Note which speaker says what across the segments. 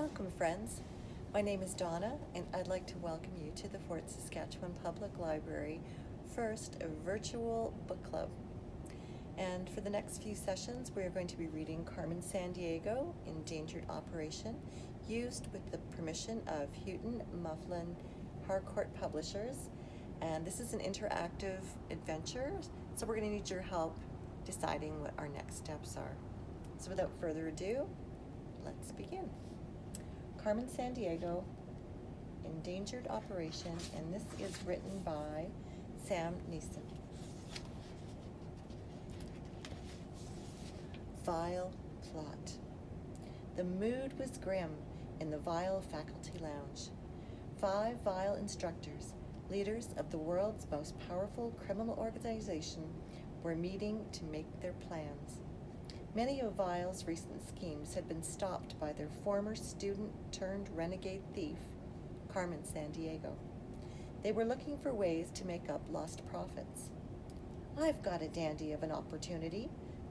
Speaker 1: Welcome, friends. My name is Donna, and I'd like to welcome you to the Fort Saskatchewan Public Library first virtual book club. And for the next few sessions, we are going to be reading Carmen Sandiego, Endangered Operation, used with the permission of Houghton Mifflin Harcourt Publishers. And this is an interactive adventure, so we're going to need your help deciding what our next steps are. So without further ado, let's begin. Carmen Sandiego, Endangered Operation, and this is written by Sam Neeson. Vile plot. The mood was grim in the Vile faculty lounge. 5 Vile instructors, leaders of the world's most powerful criminal organization, were meeting to make their plans. Many of Vile's recent schemes had been stopped by their former student-turned-renegade thief, Carmen Sandiego. They were looking for ways to make up lost profits. "I've got a dandy of an opportunity,"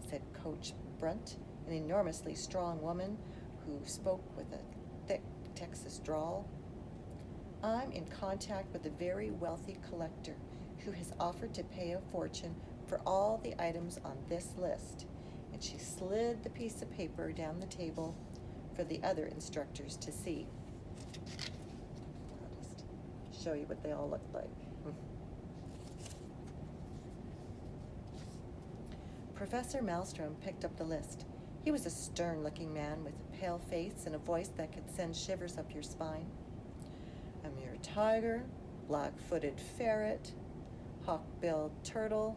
Speaker 1: said Coach Brunt, an enormously strong woman who spoke with a thick Texas drawl. "I'm in contact with a very wealthy collector who has offered to pay a fortune for all the items on this list." And she slid the piece of paper down the table for the other instructors to see. I'll just show you what they all looked like. Professor Maelstrom picked up the list. He was a stern-looking man with a pale face and a voice that could send shivers up your spine. A mere tiger, black-footed ferret, hawk-billed turtle,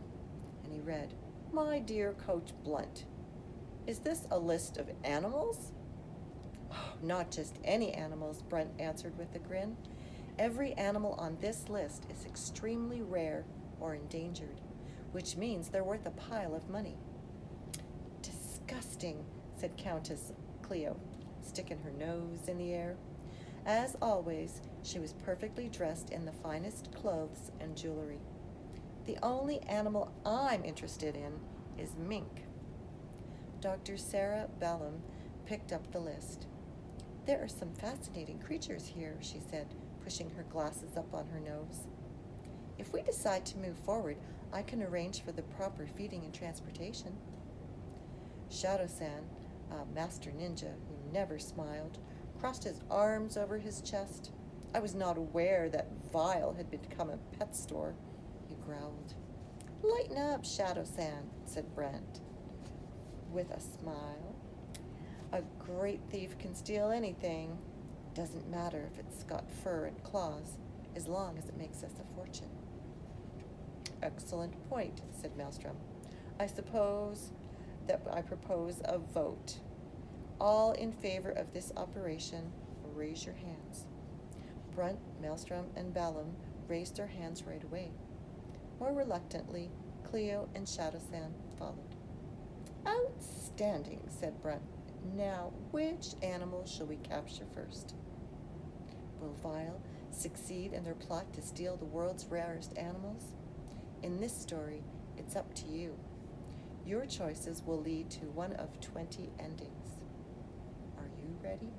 Speaker 1: and he read, "My dear Coach Blunt, is this a list of animals?" "Oh, not just any animals," Brunt answered with a grin. "Every animal on this list is extremely rare or endangered, which means they're worth a pile of money." "Disgusting," said Countess Cleo, sticking her nose in the air. As always, she was perfectly dressed in the finest clothes and jewelry. "The only animal I'm interested in is mink." Dr. Sarah Bellum picked up the list. "There are some fascinating creatures here," she said, pushing her glasses up on her nose. "If we decide to move forward, I can arrange for the proper feeding and transportation." Shadow-san, a master ninja who never smiled, crossed his arms over his chest. "I was not aware that Vile had become a pet store," he growled. "Lighten up, Shadow-san," said Brent, with a smile. "A great thief can steal anything. Doesn't matter if it's got fur and claws, as long as it makes us a fortune." "Excellent point," said Maelstrom. I propose a vote. All in favor of this operation, raise your hands." Brunt, Maelstrom, and Ballum raised their hands right away. More reluctantly, Cleo and Shadow-san followed. "Outstanding," said Brunt. "Now, which animal shall we capture first?" "Will Vile succeed in their plot to steal the world's rarest animals? In this story, it's up to you. Your choices will lead to one of 20 endings. Are you ready?"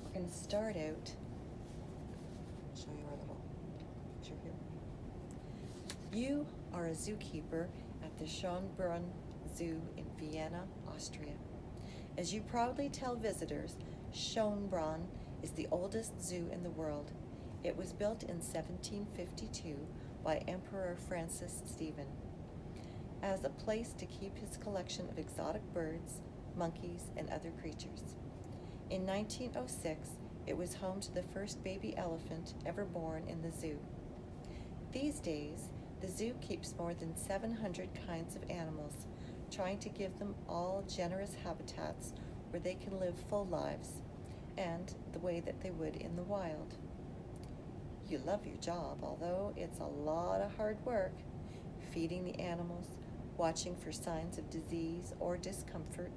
Speaker 1: We're going to start out. Show you our little picture here. You are a zookeeper at the Schönbrunn Zoo in Vienna, Austria. As you proudly tell visitors, Schönbrunn is the oldest zoo in the world. It was built in 1752 by Emperor Francis Stephen as a place to keep his collection of exotic birds, monkeys, and other creatures. In 1906, it was home to the first baby elephant ever born in the zoo. These days, the zoo keeps more than 700 kinds of animals, trying to give them all generous habitats where they can live full lives, and the way that they would in the wild. You love your job, although it's a lot of hard work, feeding the animals, watching for signs of disease or discomfort,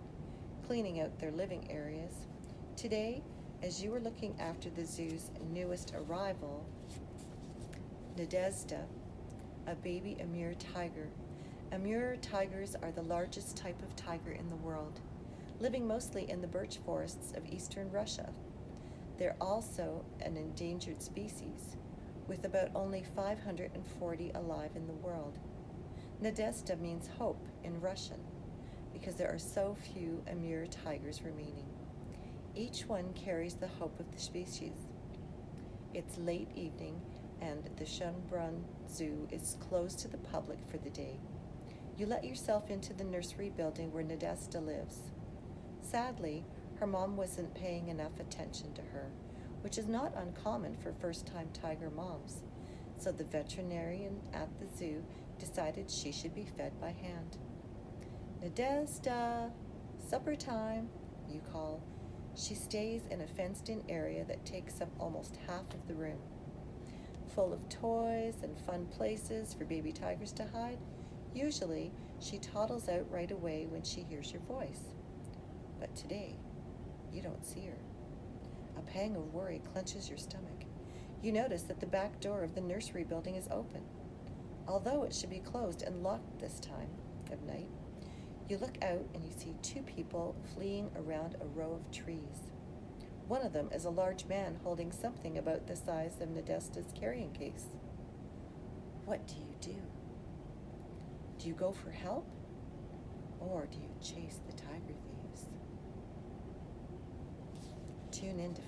Speaker 1: cleaning out their living areas. Today, as you are looking after the zoo's newest arrival, Nadezhda, a baby Amur tiger. Amur tigers are the largest type of tiger in the world. living mostly in the birch forests of eastern Russia. They're also an endangered species, with about only 540 alive in the world. Nadezhda means hope in Russian, because there are so few Amur tigers remaining. Each one carries the hope of the species. It's late evening, and the Schönbrunn Zoo is closed to the public for the day. You let yourself into the nursery building where Nadezhda lives. Sadly, her mom wasn't paying enough attention to her, which is not uncommon for first-time tiger moms, so the veterinarian at the zoo decided she should be fed by hand. Nadezhda, supper time, you call. She stays in a fenced-in area that takes up almost half of the room. Full of toys and fun places for baby tigers to hide, usually she toddles out right away when she hears your voice. But today, you don't see her. A pang of worry clenches your stomach. You notice that the back door of the nursery building is open. Although it should be closed and locked this time of night, you look out and you see two people fleeing around a row of trees. One of them is a large man holding something about the size of Nadezhda's carrying case. What do you do? Do you go for help? Or do you chase the tiger thieves? Tune in to